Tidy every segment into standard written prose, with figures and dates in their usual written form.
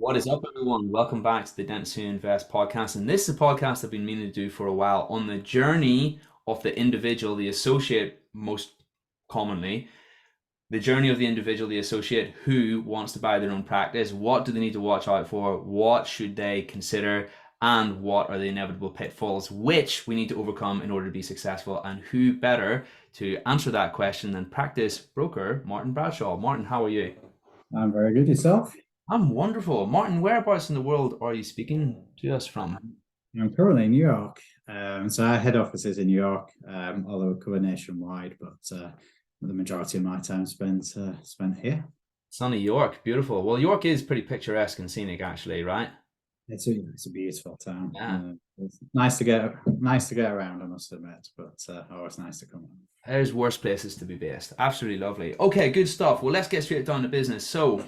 What is up, everyone? Welcome back to the Dentist Who Invest podcast. And this is a podcast I've been meaning to do for a while on the journey of the individual, the associate, most commonly, the journey of the individual, the associate who wants to buy their own practice. What do they need to watch out for? What should they consider? And what are the inevitable pitfalls which we need to overcome in order to be successful? And who better to answer that question than practice broker Martin Bradshaw? Martin, how are you? I'm very good. Yourself? I'm wonderful. Martin, whereabouts in the world are you speaking to us from? I'm currently in New York. So our head office is in New York, although we cover nationwide, but the majority of my time spent here. Sunny York, beautiful. Well, York is pretty picturesque and scenic, actually, right? It's a beautiful town. Yeah. It's nice to get around, I must admit, but always nice to come home. There's worse places to be based. Absolutely lovely. Okay, good stuff. Well, let's get straight down to business. So,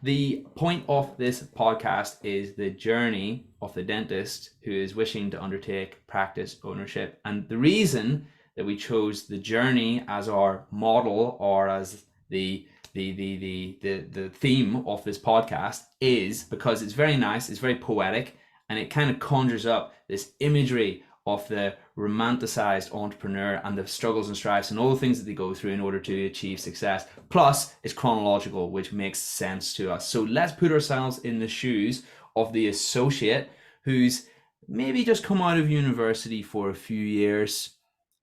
the point of this podcast is the journey of the dentist who is wishing to undertake practice ownership. And the reason that we chose the journey as our model or as the theme of this podcast is because it's very nice, it's very poetic, and it kind of conjures up this imagery of the romanticized entrepreneur and the struggles and strifes and all the things that they go through in order to achieve success. Plus, it's chronological, which makes sense to us. So let's put ourselves in the shoes of the associate who's maybe just come out of university for a few years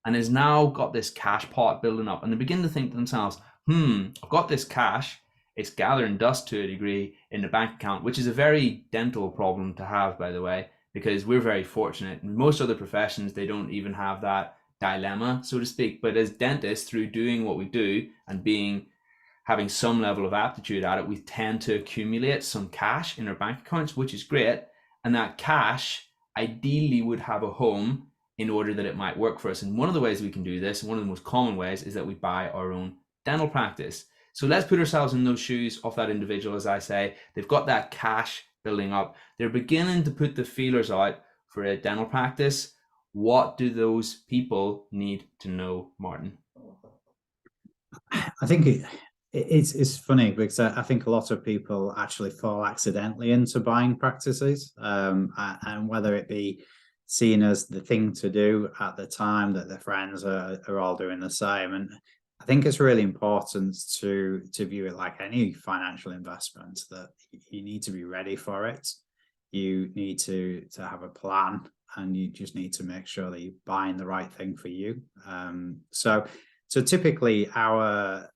and has now got this cash pot building up. And they begin to think to themselves, I've got this cash. It's gathering dust to a degree in the bank account, which is a very dental problem to have, by the way, because we're very fortunate. In most other professions, they don't even have that dilemma, so to speak. But as dentists, through doing what we do and having some level of aptitude at it, we tend to accumulate some cash in our bank accounts, which is great. And that cash ideally would have a home in order that it might work for us. And one of the ways we can do this, one of the most common ways, is that we buy our own dental practice. So let's put ourselves in those shoes of that individual. As I say, they've got that cash building up. They're beginning to put the feelers out for a dental practice. What do those people need to know, Martin? I think it's funny because I think a lot of people actually fall accidentally into buying practices, and whether it be seen as the thing to do at the time that their friends are all doing the same. And I think it's really important to view it like any financial investment, that you need to be ready for it. You need to have a plan, and you just need to make sure that you're buying the right thing for you. So typically our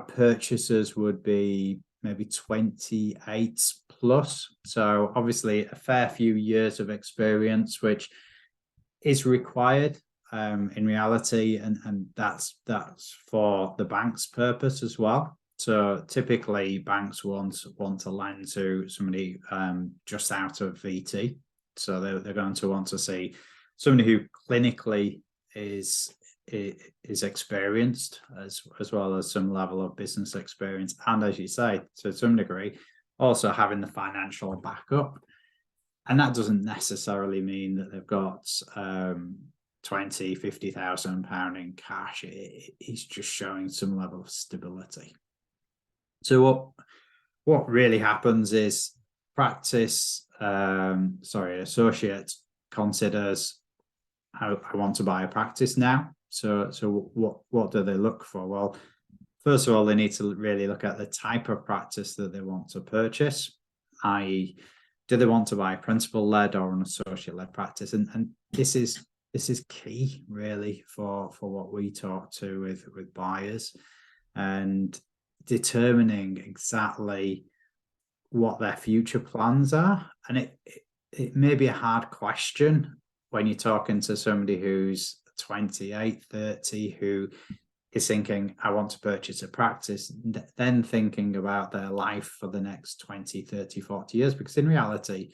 purchases would be maybe 28 plus. So obviously a fair few years of experience, which is required in reality, and that's for the bank's purpose as well. So typically banks want to lend to somebody just out of VT. So they're going to want to see somebody who clinically is experienced, as well as some level of business experience, and as you say, to some degree also having the financial backup. And that doesn't necessarily mean that they've got 20,000-50,000 pound in cash. It's just showing some level of stability. So what really happens is associate considers, I want to buy a practice now. So what do they look for? Well, first of all, they need to really look at the type of practice that they want to purchase, i.e., do they want to buy a principal-led or an associate-led practice? And this is key really for what we talk to with buyers, and determining exactly what their future plans are. And it may be a hard question when you're talking to somebody who's 28, 30, who is thinking, I want to purchase a practice, then thinking about their life for the next 20, 30, 40 years. Because in reality,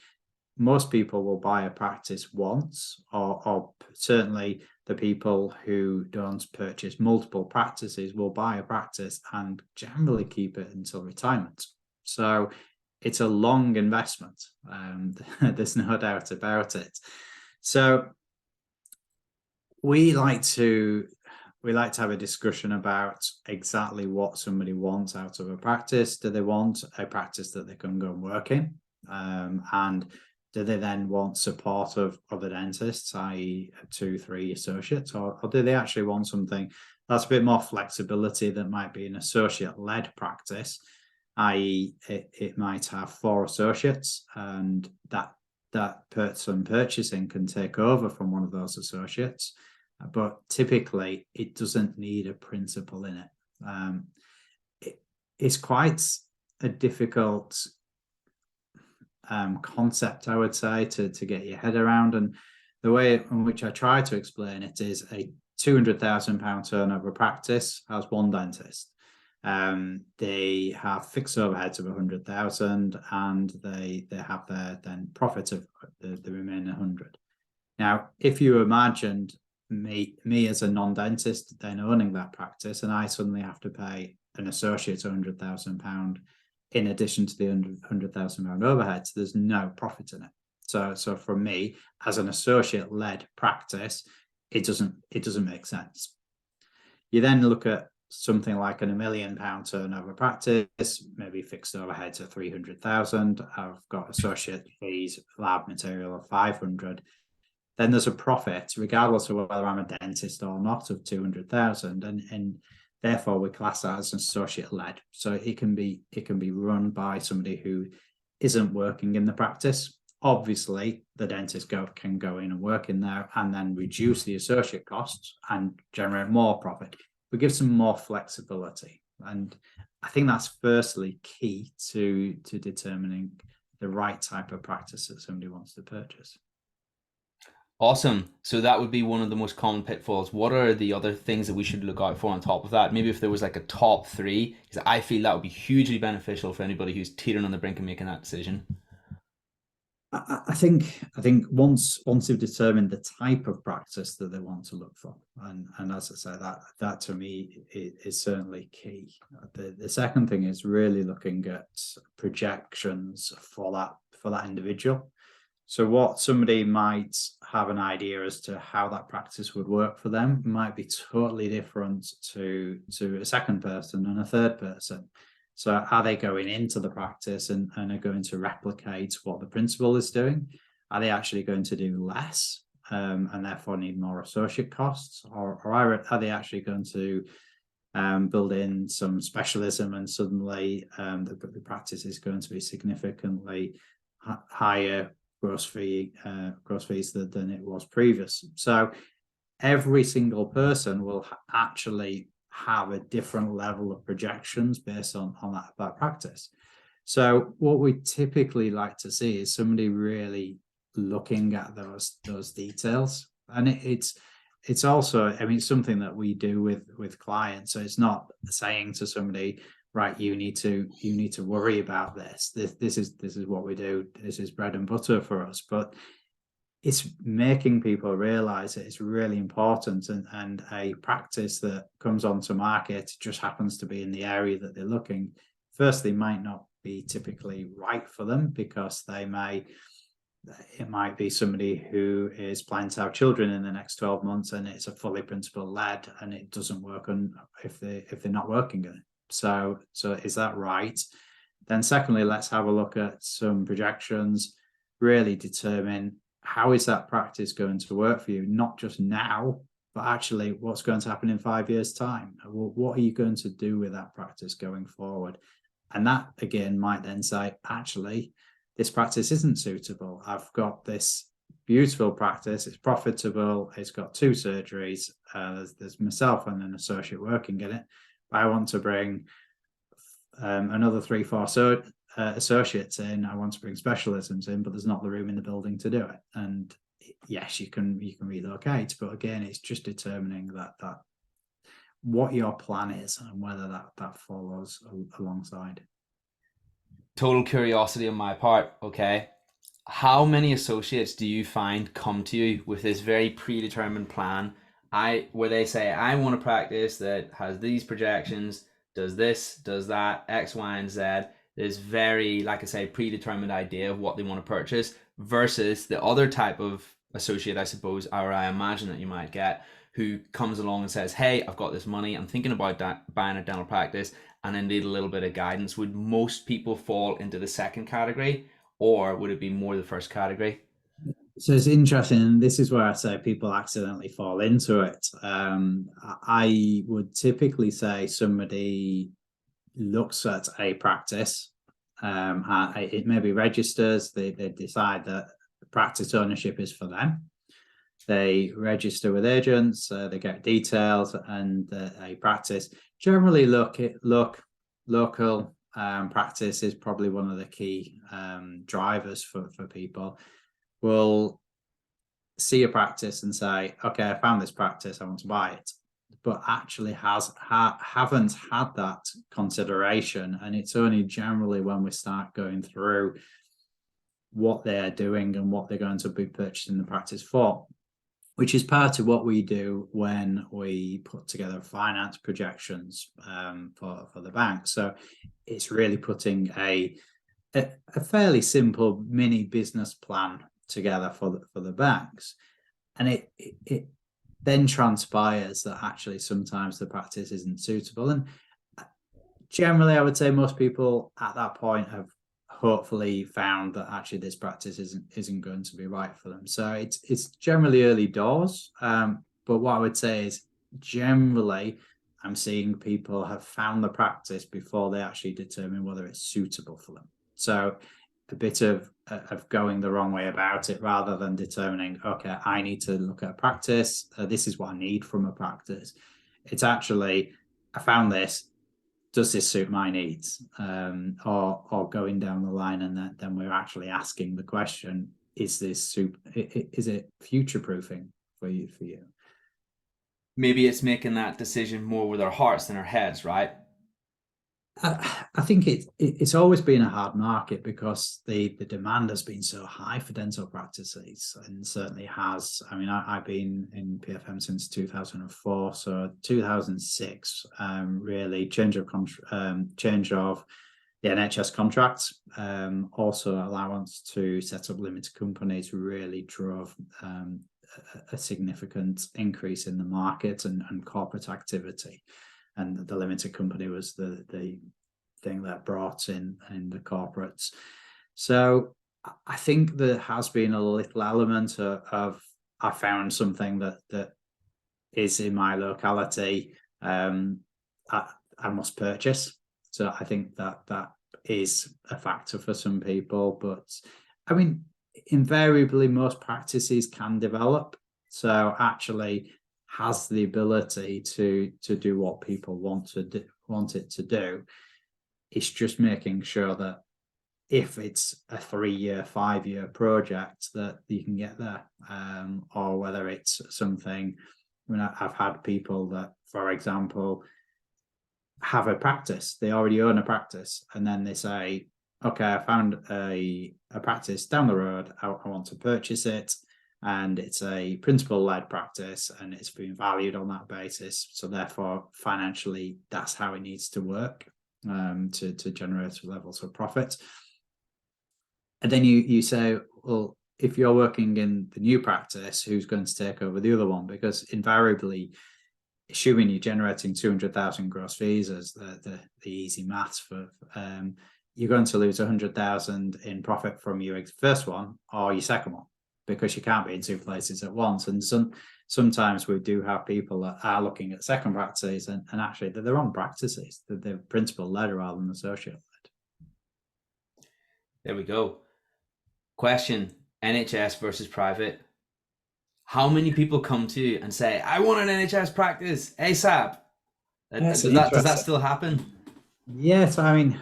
most people will buy a practice once, or certainly the people who don't purchase multiple practices will buy a practice and generally keep it until retirement. So it's a long investment. There's no doubt about it. So we like to have a discussion about exactly what somebody wants out of a practice. Do they want a practice that they can go and work in? And do they then want support of other dentists, i.e. 2-3 associates, or do they actually want something that's a bit more flexibility that might be an associate-led practice, i.e. it might have 4 associates, and that person purchasing can take over from one of those associates, but typically it doesn't need a principal in it. It's quite a difficult concept, I would say, to get your head around. And the way in which I try to explain it is a £200,000 turnover practice has 1 dentist. They have fixed overheads of 100,000, and they have their then profit of the remaining 100. Now, if you imagined me as a non-dentist then owning that practice, and I suddenly have to pay an associate £100,000 in addition to the £100,000 overheads, there's no profit in it. So for me, as an associate-led practice, it doesn't make sense. You then look at something like an £1 million turnover practice, maybe fixed overheads of 300,000. I've got associate fees, lab material of 500. Then there's a profit, regardless of whether I'm a dentist or not, of 200,000, and therefore we class that as associate-led. So it can be run by somebody who isn't working in the practice. Obviously, the dentist can go in and work in there and then reduce the associate costs and generate more profit. We give some more flexibility, and I think that's firstly key to determining the right type of practice that somebody wants to purchase. Awesome. So that would be one of the most common pitfalls. What are the other things that we should look out for on top of that? Maybe if there was like a top 3, because I feel that would be hugely beneficial for anybody who's teetering on the brink of making that decision. I think once they've determined the type of practice that they want to look for, and as I say, that to me is certainly key. The second thing is really looking at projections for that individual. So what somebody might have an idea as to how that practice would work for them might be totally different to a second person and a third person. So are they going into the practice and are going to replicate what the principal is doing? Are they actually going to do less and therefore need more associate costs? Or are they actually going to build in some specialism, and suddenly the practice is going to be significantly higher gross fees than it was previous? So every single person will actually have a different level of projections based on that practice. So what we typically like to see is somebody really looking at those details, and it's also, I mean, it's something that we do with clients. So it's not saying to somebody, right, you need to worry about this. This is what we do. This is bread and butter for us. But it's making people realize that it's really important, and a practice that comes onto market just happens to be in the area that they're looking. Firstly, might not be typically right for them, because it might be somebody who is planning to have children in the next 12 months, and it's a fully principal led, and it doesn't work if they're not working in it. So is that right? Then secondly, let's have a look at some projections, really determine how is that practice going to work for you, not just now, but actually what's going to happen in 5 years' time. What are you going to do with that practice going forward? And that, again, might then say, actually, this practice isn't suitable. I've got this beautiful practice, it's profitable, it's got 2 surgeries, there's myself and an associate working in it, but I want to bring another 3-4 associates in. I want to bring specialisms in, but there's not the room in the building to do it. And yes, you can relocate, but again, it's just determining that what your plan is and whether that follows alongside. Total curiosity on my part. Okay, how many associates do you find come to you with this very predetermined plan, where they say, I want a practice that has these projections, does this, does that, X, Y, and Z? There's very, like I say, predetermined idea of what they want to purchase, versus the other type of associate, I suppose, or I imagine that you might get, who comes along and says, hey, I've got this money, I'm thinking about buying a dental practice, and I need a little bit of guidance. Would most people fall into the second category, or would it be more the first category? So it's interesting, and this is where I say people accidentally fall into it. I would typically say somebody looks at a practice, it maybe registers, they decide that practice ownership is for them. They register with agents, they get details, and a practice generally local practice is probably one of the key drivers for people. Will see a practice and say, okay, I found this practice, I want to buy it, but actually haven't had that consideration. And it's only generally when we start going through what they're doing and what they're going to be purchasing the practice for, which is part of what we do when we put together finance projections for the bank. So it's really putting a fairly simple mini business plan together for the banks, and it then transpires that actually sometimes the practice isn't suitable. And generally, I would say most people at that point have hopefully found that actually this practice isn't going to be right for them. So it's generally early doors. But what I would say is generally I'm seeing people have found the practice before they actually determine whether it's suitable for them. So a bit of going the wrong way about it, rather than determining, okay, I need to look at a practice. This is what I need from a practice. It's actually, I found this. Does this suit my needs? Or going down the line, and then we're actually asking the question: is it future proofing for you? Maybe it's making that decision more with our hearts than our heads, right? I think it's always been a hard market because the demand has been so high for dental practices, and certainly has. I mean, I've been in PFM since 2004, so 2006 really change of the NHS contracts, also allowance to set up limited companies really drove a significant increase in the market and corporate activity. And the limited company was the thing that brought in the corporates. So I think there has been a little element of I found something that is in my locality, I must purchase. So I think that is a factor for some people. But I mean, invariably, most practices can develop. So actually has the ability to do what people want it to do. It's just making sure that if it's a 3-year, 5-year project, that you can get there, or whether it's something. I mean, I've had people that, for example, have a practice, they already own a practice, and then they say, okay, I found a practice down the road, I want to purchase it, and it's a principal-led practice, and it's being valued on that basis. So therefore, financially, that's how it needs to work to generate levels of profit. And then you say, well, if you're working in the new practice, who's going to take over the other one? Because invariably, assuming you're generating 200,000 gross fees as the easy maths for, you're going to lose 100,000 in profit from your first one or your second one, because you can't be in two places at once. And sometimes we do have people that are looking at second practices and actually they're their own practices, they're principal led rather than associate led. There we go. Question: NHS versus private. How many people come to you and say, I want an NHS practice ASAP? Does that still happen? Yeah, so I mean,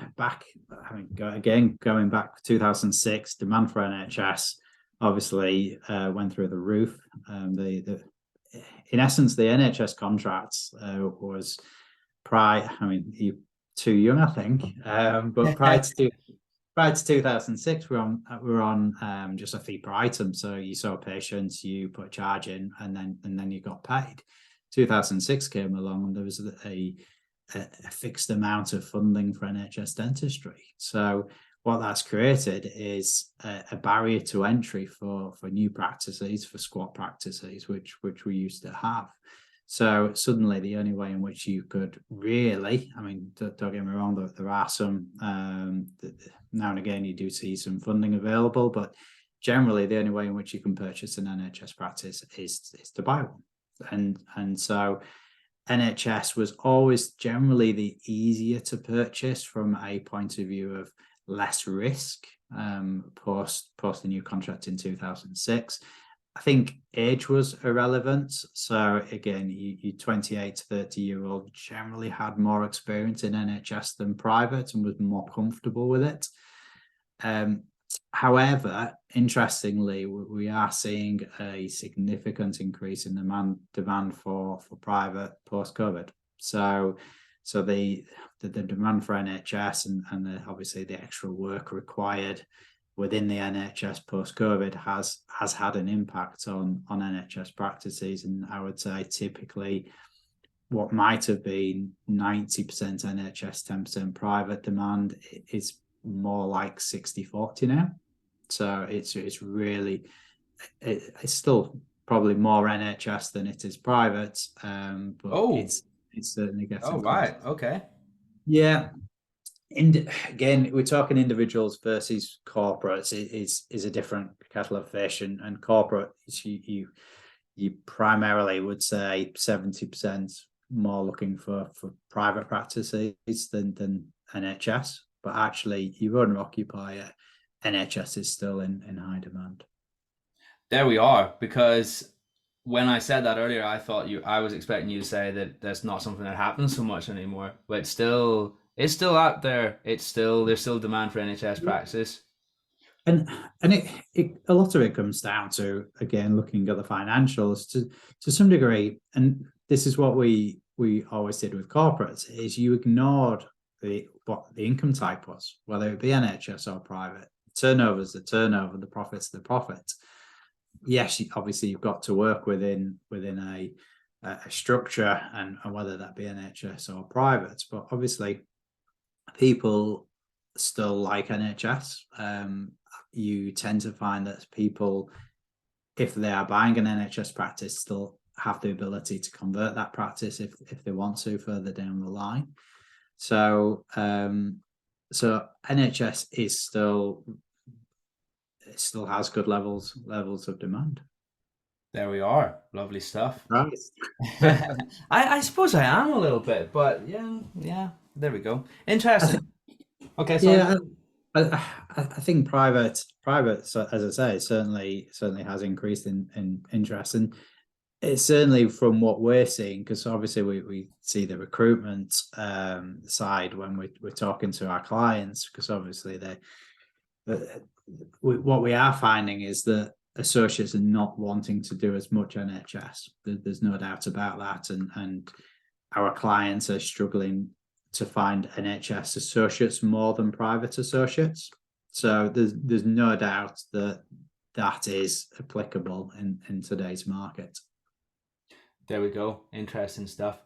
going back 2006, demand for NHS obviously went through the roof. In essence, the NHS contracts was prior. I mean, you're too young, I think, but prior to 2006, we were on just a fee per item. So you saw patients, you put a charge in, and then you got paid. 2006 came along, and there was a fixed amount of funding for NHS dentistry. So what that's created is a barrier to entry for new practices, for squat practices, which we used to have. So suddenly the only way in which you could really, I mean, don't get me wrong, there are some, now and again you do see some funding available, but generally the only way in which you can purchase an NHS practice is to buy one. And so NHS was always generally the easier to purchase from a point of view of less risk, post the new contract in 2006. I think age was irrelevant. So again, you 28 to 30-year-old generally had more experience in NHS than private and was more comfortable with it. However, interestingly, we are seeing a significant increase in demand for private post-COVID. So the demand for NHS and obviously the extra work required within the NHS post-COVID has had an impact on NHS practices. And I would say typically what might have been 90% NHS, 10% private demand is more like 60-40 now. So it's really, it's still probably more NHS than it is private, but Oh, it's certainly oh, getting close. right. Okay. Yeah. And again, we're talking individuals versus corporates is a different kettle of fish, and corporate, you primarily would say 70% more looking for private practices than NHS, but actually your owner occupier, NHS is still in high demand. There we are. Because when I said that earlier, I was expecting you to say that that's not something that happens so much anymore. But it's still out there. There's still demand for NHS practice. And a lot of it comes down to, again, looking at the financials to some degree, and this is what we always did with corporates, is you ignored what the income type was, whether it be NHS or private. Turnover is the turnover, the profit's the profit. Yes, obviously you've got to work within a structure, and whether that be NHS or private, but obviously people still like NHS. You tend to find that people, if they are buying an NHS practice, still have the ability to convert that practice if they want to further down the line. So NHS is still, it still has good levels of demand. There we are. Lovely stuff. Right. I suppose I am a little bit, but yeah, yeah. There we go. I think, Interesting. Okay, sorry. yeah, I think private, so as I say, certainly has increased in interest, and it's certainly from what we're seeing, because obviously we see the recruitment side when we're talking to our clients, because obviously what we are finding is that associates are not wanting to do as much NHS. There's no doubt about that, and our clients are struggling to find NHS associates more than private associates. So there's no doubt that that is applicable in today's market. There we go. Interesting stuff.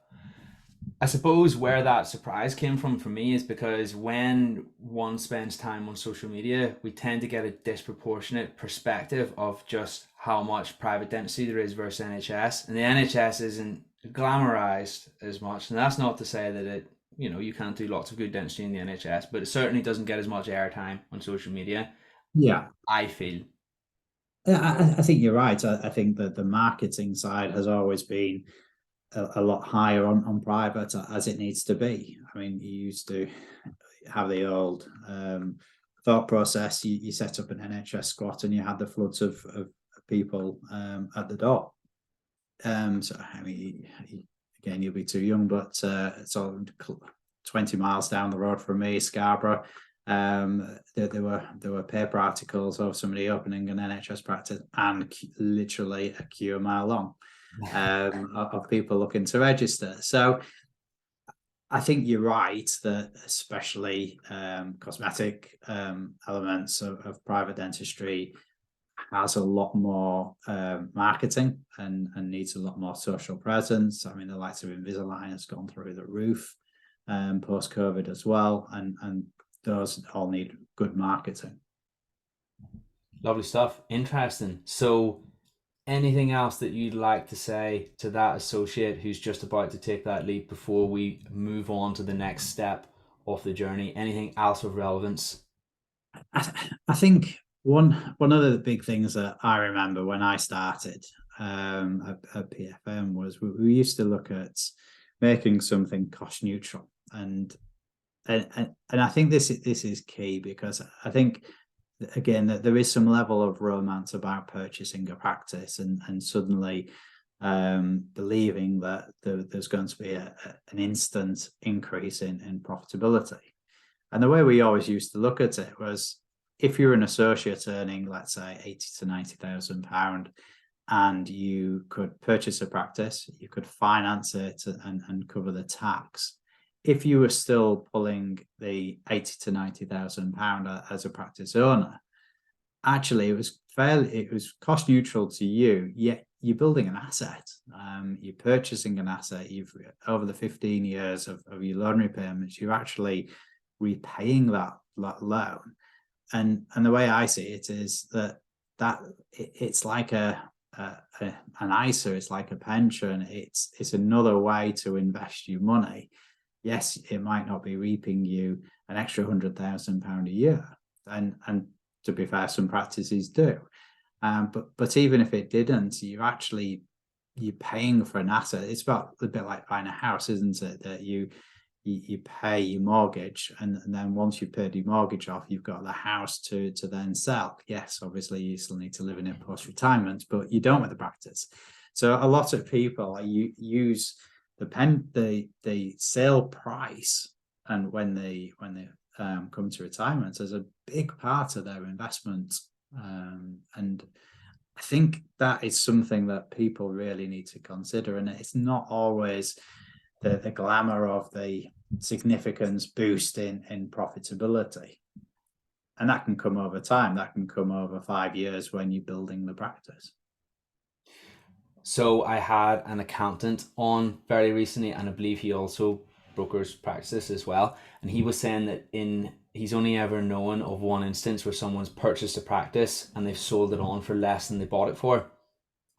I suppose where that surprise came from for me is because when one spends time on social media, we tend to get a disproportionate perspective of just how much private dentistry there is versus NHS. And the NHS isn't glamorized as much. And that's not to say that you can't do lots of good dentistry in the NHS, but it certainly doesn't get as much airtime on social media, Yeah, I feel. I think you're right. I think that the marketing side has always been a lot higher on private, as it needs to be. I mean, you used to have the old thought process. You set up an NHS squat and you had the floods of people at the door. So I mean, again, you'll be too young, but it's all 20 miles down the road from me, Scarborough. There were paper articles of somebody opening an NHS practice, and literally a queue a mile long of people looking to register. So I think you're right that especially cosmetic elements of private dentistry has a lot more marketing and needs a lot more social presence. I mean, the likes of Invisalign has gone through the roof post-COVID as well, and those all need good marketing. Lovely stuff. Interesting. So Anything else that you'd like to say to that associate who's just about to take that leap before we move on to the next step of the journey? Anything else of relevance? I think one of the big things that I remember when I started at PFM was we used to look at making something cost neutral, and I think this is key, because I think, again, that there is some level of romance about purchasing a practice and suddenly believing that there's going to be an instant increase in profitability. And the way we always used to look at it was, if you're an associate earning, let's say, 80 to 90,000 pound, and you could purchase a practice, you could finance it and cover the tax. If you were still pulling the 80 to 90,000 pound as a practice owner, actually it was cost neutral to you, yet you're building an asset. You're purchasing an asset. You've, over the 15 years of your loan repayments, you're actually repaying that loan. And the way I see it is that it's like an ISA, it's like a pension. It's another way to invest your money. Yes, it might not be reaping you an extra £100,000 a year, and to be fair, some practices do. But even if it didn't, you're paying for an asset. It's about a bit like buying a house, isn't it? That you pay your mortgage, and then once you've paid your mortgage off, you've got the house to then sell. Yes, obviously you still need to live in it post-retirement, but you don't with the practice. So a lot of people use the sale price, and when they come to retirement, as a big part of their investment. And I think that is something that people really need to consider, and it's not always the glamour of the significance boost in profitability. And that can come over time. That can come over 5 years when you're building the practice. So I had an accountant on very recently, and I believe he also brokers practices as well. And he was saying that he's only ever known of one instance where someone's purchased a practice and they've sold it on for less than they bought it for.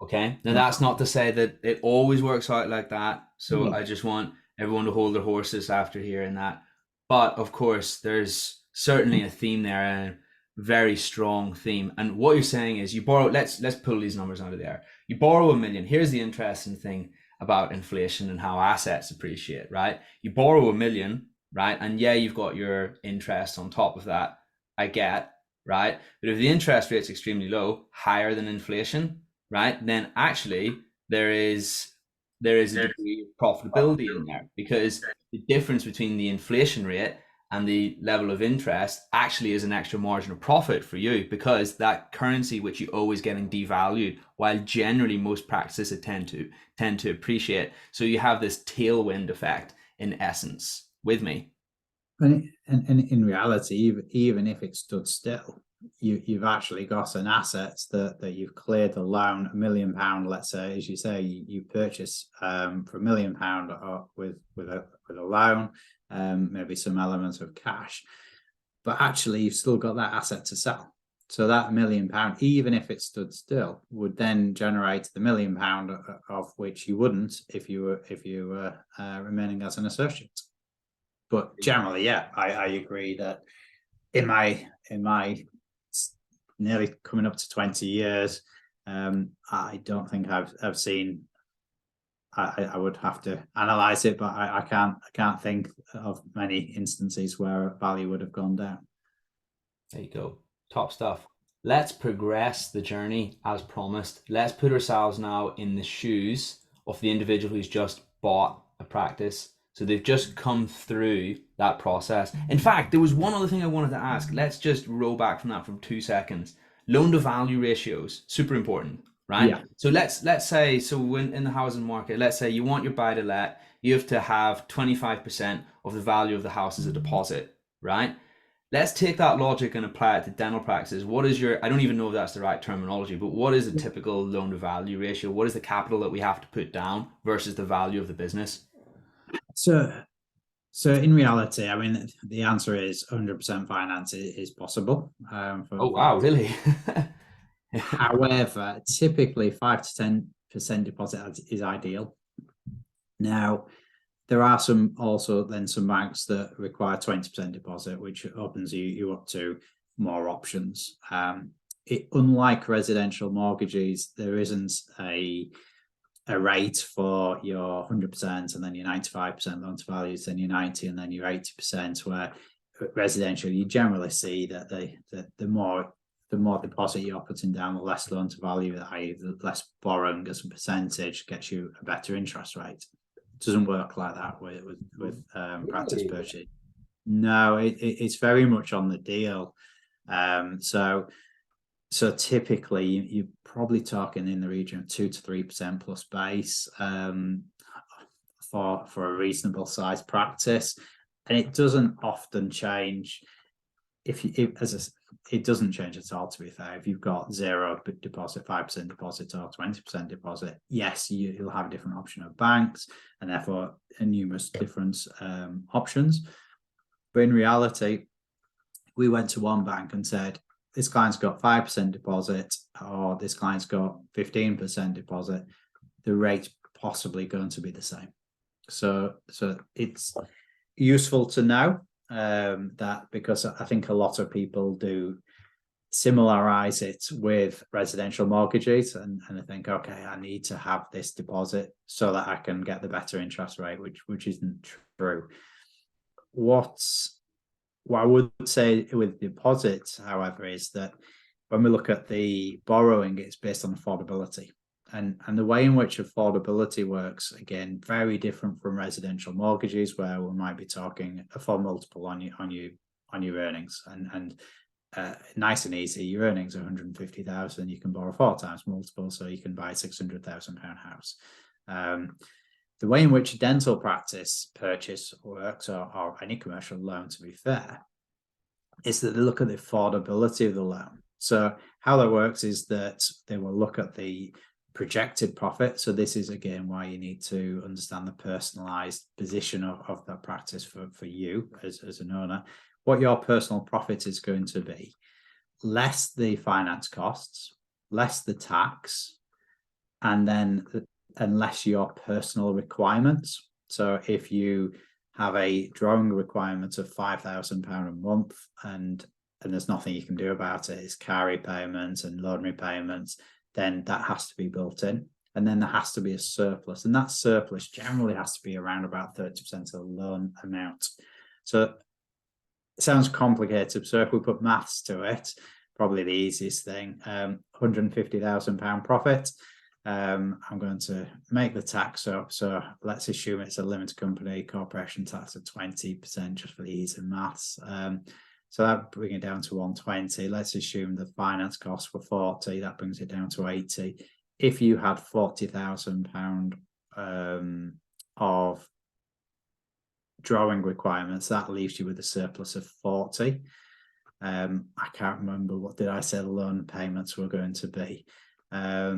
Okay. Now that's not to say that it always works out like that. So I just want everyone to hold their horses after hearing that. But of course, there's certainly a theme there, and a very strong theme. And what you're saying is, you borrow, let's pull these numbers out of the air. You borrow $1 million. Here's the interesting thing about inflation and how assets appreciate, right? You borrow $1 million, right? And yeah, you've got your interest on top of that. I get, right? But if the interest rate's extremely low, higher than inflation, right, then actually there is a degree of profitability in there, because the difference between the inflation rate and the level of interest actually is an extra margin of profit for you, because that currency which you owe is getting devalued, while generally most practices tend to appreciate. So you have this tailwind effect in essence. With me? And in reality, even if it stood still, you've actually got an asset that you've cleared the loan. £1 million, let's say, as you say, you purchase for £1 million with a loan, maybe some elements of cash, but actually you've still got that asset to sell. So that £1 million, even if it stood still, would then generate the £1 million of which you wouldn't if you were remaining as an associate. But generally, yeah, I agree that in my nearly coming up to 20 years, I don't think I've seen. I would have to analyze it, but I can't think of many instances where value would have gone down. There you go. Top stuff. Let's progress the journey as promised. Let's put ourselves now in the shoes of the individual who's just bought a practice. So they've just come through that process. In fact, there was one other thing I wanted to ask. Let's just roll back from that for 2 seconds. Loan to value ratios, super important, right? Yeah. So let's say, so when in the housing market, let's say you want your buy to let, you have to have 25% of the value of the house as a deposit, right? Let's take that logic and apply it to dental practices. What is your, I don't even know if that's the right terminology, but what is the typical loan to value ratio? What is the capital that we have to put down versus the value of the business? So in reality, I mean, the answer is 100% finance is possible. Oh, wow, really? However, typically 5 to 10% deposit is ideal. Now, there are some banks that require 20% deposit, which opens you up to more options. Unlike residential mortgages, there isn't a rate for your 100% and then your 95% loan to values, then your 90 and then your 80%, where residential you generally see that the more deposit you're putting down, the less loan to value, i.e. the less borrowing as a percentage gets you a better interest rate. It doesn't work like that with practice purchase. No, it's very much on the deal. So typically you're probably talking in the region of 2 to 3% plus base for a reasonable size practice, and it doesn't often change. It doesn't change at all, to be fair. If you've got 0 deposit, 5% deposit, or 20% deposit, yes, you'll have a different option of banks and therefore numerous different options. But in reality, we went to one bank and said, this client's got 5% deposit, or this client's got 15% deposit, the rate's possibly going to be the same. So it's useful to know that, because I think a lot of people do similarize it with residential mortgages and I think, okay, I need to have this deposit so that I can get the better interest rate, which isn't true. What I would say with deposits, however, is that when we look at the borrowing, it's based on affordability. And the way in which affordability works, again, very different from residential mortgages, where we might be talking a 4 multiple on your earnings, and nice and easy. Your earnings are 150,000, you can borrow 4 times multiple, so you can buy a £600,000 house. The way in which dental practice purchase works, or any commercial loan, to be fair, is that they look at the affordability of the loan. So how that works is that they will look at the projected profit. So this is, again, why you need to understand the personalized position of that practice for you as an owner, what your personal profit is going to be, less the finance costs, less the tax, and less your personal requirements. So if you have a drawing requirement of £5,000 a month and there's nothing you can do about it, it's car repayments and loan repayments, then that has to be built in. And then there has to be a surplus. And that surplus generally has to be around about 30% of the loan amount. So it sounds complicated. So if we put maths to it, probably the easiest thing, £150,000 profit. I'm going to make the tax up. So let's assume it's a limited company, corporation tax of 20%, just for the ease of maths. So that brings it down to 120. Let's assume the finance costs were 40. That brings it down to 80. If you had £40,000 of drawing requirements, that leaves you with a surplus of 40. I can't remember, what did I say the loan payments were going to be? I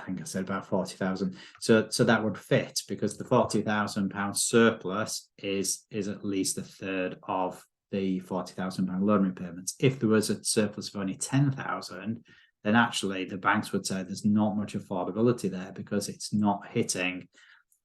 think I said about 40,000. So that would fit, because the £40,000 surplus is at least a third of the £40,000 loan repayments. If there was a surplus of only 10,000, then actually the banks would say there's not much affordability there, because it's not hitting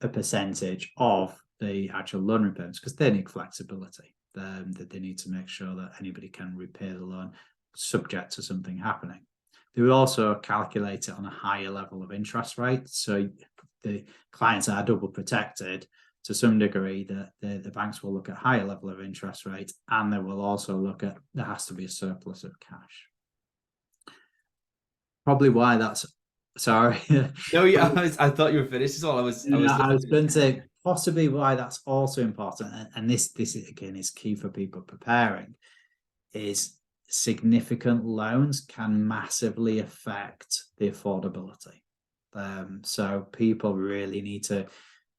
a percentage of the actual loan repayments, because they need flexibility. That they need to make sure that anybody can repay the loan subject to something happening. They will also calculate it on a higher level of interest rate. So the clients are double protected to some degree. That the banks will look at higher level of interest rate, and they will also look at, there has to be a surplus of cash. Probably why that's, sorry. No, yeah, I thought you were finished. Is all I was going to say, possibly why that's also important, and this again is key for people preparing, is significant loans can massively affect the affordability. So people really need to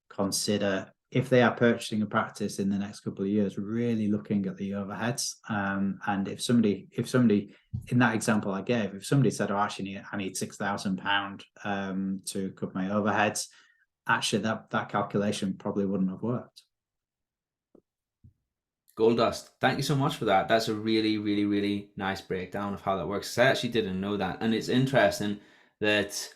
consider, if they are purchasing a practice in the next couple of years, really looking at the overheads. And if somebody in that example I gave, if somebody said, oh, actually I need £6,000 to cover my overheads, actually that calculation probably wouldn't have worked. Gold dust. Thank you so much for that. That's a really, really, really nice breakdown of how that works. 'Cause I actually didn't know that, and it's interesting that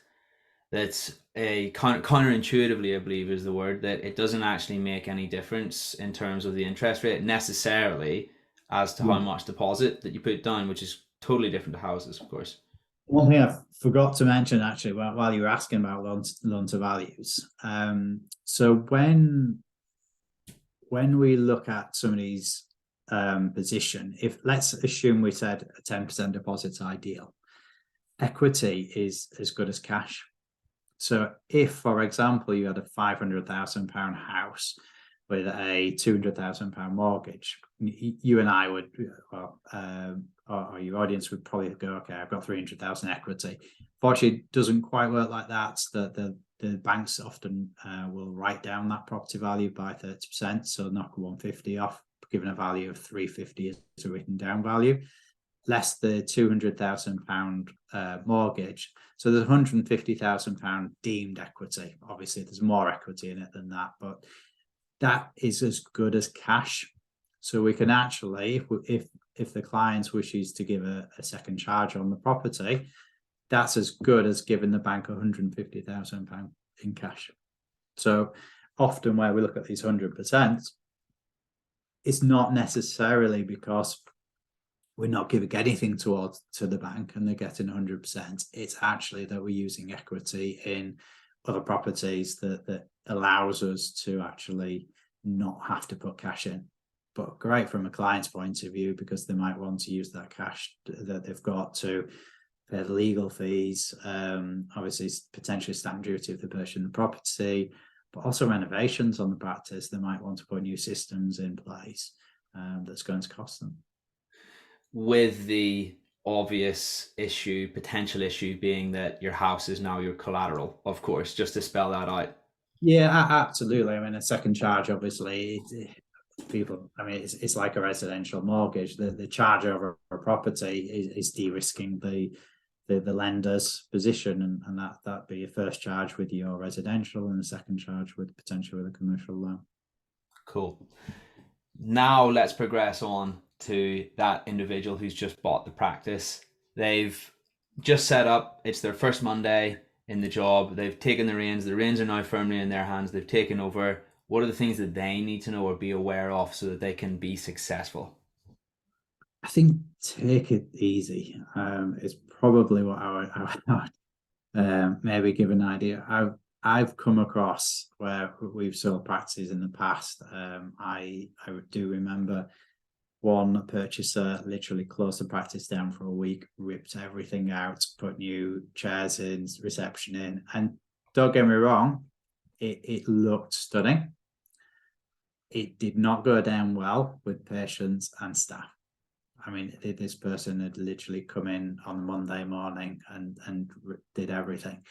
that's a counterintuitively, I believe is the word, that it doesn't actually make any difference in terms of the interest rate necessarily as to how Yeah. much deposit that you put down, which is totally different to houses, of course. One thing I forgot to mention actually while you were asking about loan to values. So when we look at somebody's position, if let's assume we said a 10% deposit's ideal, equity is as good as cash. So if, for example, you had a £500,000 house with a £200,000 mortgage, you and I would, well, or your audience would probably go, okay, I've got 300,000 equity. Fortunately, it doesn't quite work like that. The banks often will write down that property value by 30%, so knock 150 off, given a value of 350 as a written down value, less the £200,000 mortgage. So there's £150,000 deemed equity. Obviously, there's more equity in it than that, but that is as good as cash. So we can actually, if the client wishes to give a second charge on the property, that's as good as giving the bank £150,000 in cash. So often where we look at these 100%, it's not necessarily because we're not giving anything to the bank and they're getting 100%. It's actually that we're using equity in other properties that allows us to actually not have to put cash in. But great from a client's point of view, because they might want to use that cash that they've got to pay the legal fees, obviously potentially stamp duty if they're purchasing the property, but also renovations on the practice. They might want to put new systems in place that's going to cost them. With the obvious issue, potential issue being that your house is now your collateral, of course, just to spell that out. Yeah, absolutely. I mean, a second charge, obviously, people, I mean, it's like a residential mortgage. The charge over a property is de-risking the lender's position, and that'd be your first charge with your residential and the second charge with potentially with a commercial loan. Cool. Now let's progress on to that individual who's just bought the practice. They've just set up, it's their first Monday in the job. They've taken the reins are now firmly in their hands. They've taken over. What are the things that they need to know or be aware of so that they can be successful? I think take it easy is probably what I would maybe give an idea. I've come across where we've sold practices in the past. I do remember one purchaser literally closed the practice down for a week, ripped everything out, put new chairs in, reception in, and don't get me wrong, it looked stunning. It did not go down well with patients and staff. I mean, this person had literally come in on Monday morning and did everything.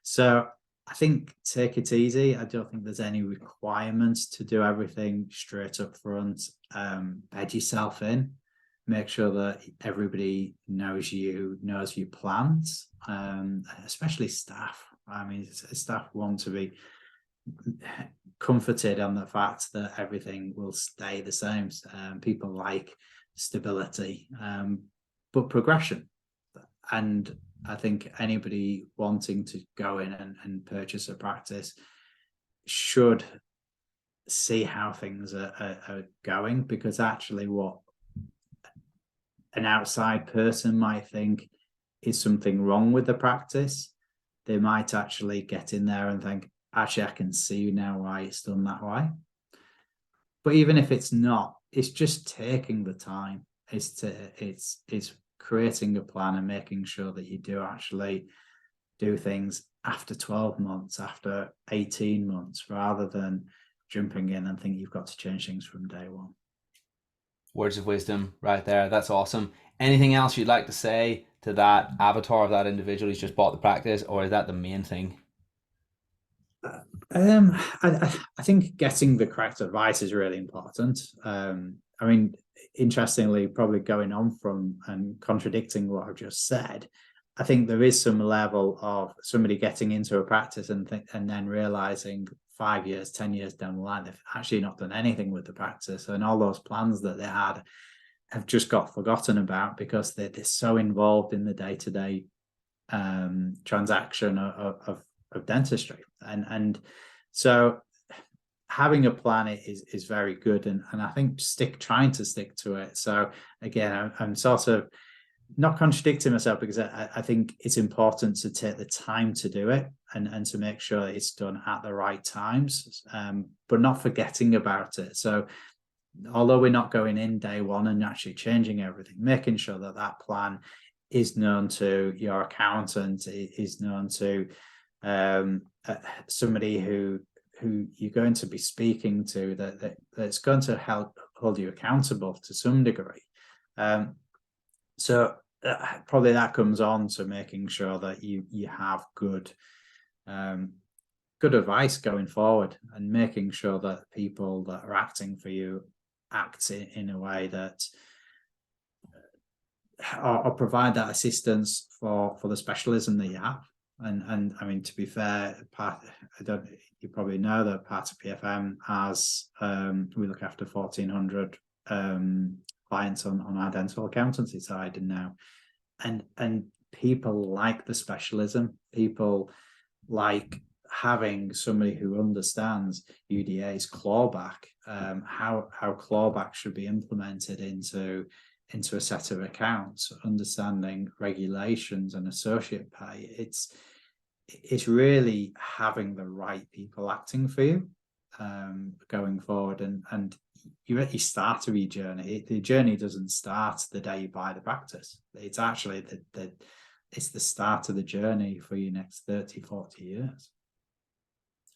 So I think take it easy. I don't think there's any requirements to do everything straight up front. Bed yourself in. Make sure that everybody knows your plans, especially staff. I mean, staff want to be comforted on the fact that everything will stay the same. People like stability, but progression. And I think anybody wanting to go in and purchase a practice should see how things are going, because actually what an outside person might think is something wrong with the practice, they might actually get in there and think, actually, I can see now why it's done that way. But even if it's not, it's just taking the time. It's creating a plan and making sure that you do actually do things after 12 months, after 18 months, rather than jumping in and think you've got to change things from day one. Words of wisdom right there. That's awesome. Anything else you'd like to say to that avatar of that individual who's just bought the practice, or is that the main thing? I think getting the correct advice is really important. I mean, interestingly, probably going on from and contradicting what I've just said, I think there is some level of somebody getting into a practice and then realizing 5 years, 10 years down the line, they've actually not done anything with the practice, and all those plans that they had have just got forgotten about because they're so involved in the day-to-day transaction of dentistry. And so having a plan is very good, and I think trying to stick to it. So again, I'm sort of not contradicting myself, because I think it's important to take the time to do it, and to make sure that it's done at the right times, but not forgetting about it. So although we're not going in day one and actually changing everything, making sure that that plan is known to your accountant, is known to somebody who you're going to be speaking to, that's going to help hold you accountable to some degree. So probably that comes on to making sure that you have good advice going forward, and making sure that people that are acting for you act in a way that or provide that assistance for the specialism that you have. And I mean, to be fair, you probably know that part of PFM has we look after 1,400 clients on our dental accountancy side, and now and people like the specialism. People like having somebody who understands UDA's clawback, how clawback should be implemented into a set of accounts, understanding regulations and associate pay. It's really having the right people acting for you going forward, and you're at your start of your journey. The journey doesn't start the day you buy the practice. It's actually it's the start of the journey for your next 30, 40 years.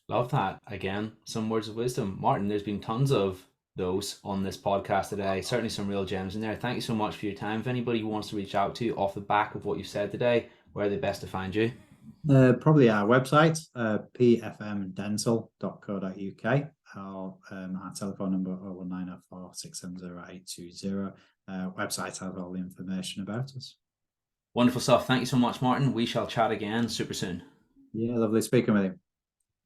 Love that. Again, some words of wisdom. Martin, there's been tons of those on this podcast today. Certainly some real gems in there. Thank you so much for your time. If anybody wants to reach out to you off the back of what you said today, where are they best to find you? Probably our website, pfmdental.co.uk, or our telephone number 01904 670 820. Website has all the information about us. Wonderful stuff. Thank you so much, Martin. We shall chat again super soon. Yeah, lovely speaking with you.